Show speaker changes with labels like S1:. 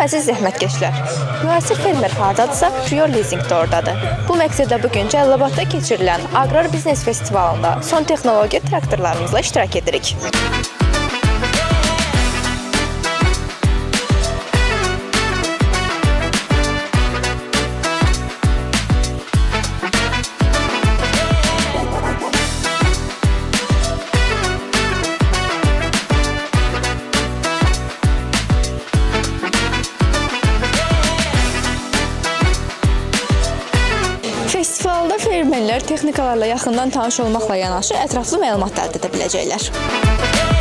S1: əziz zəhmətkeşlər, müasir fermer hardadırsa, Pure Leasing də oradadır. Bu məqsədlə bugün Cəlilabadda keçirilən Aqrar Biznes Festivalında son texnologiya traktorlarımızla iştirak edirik. Festivalda fermerlər texnikalarla yaxından tanış olmaqla yanaşı ətraflı məlumat əldə edə biləcəklər.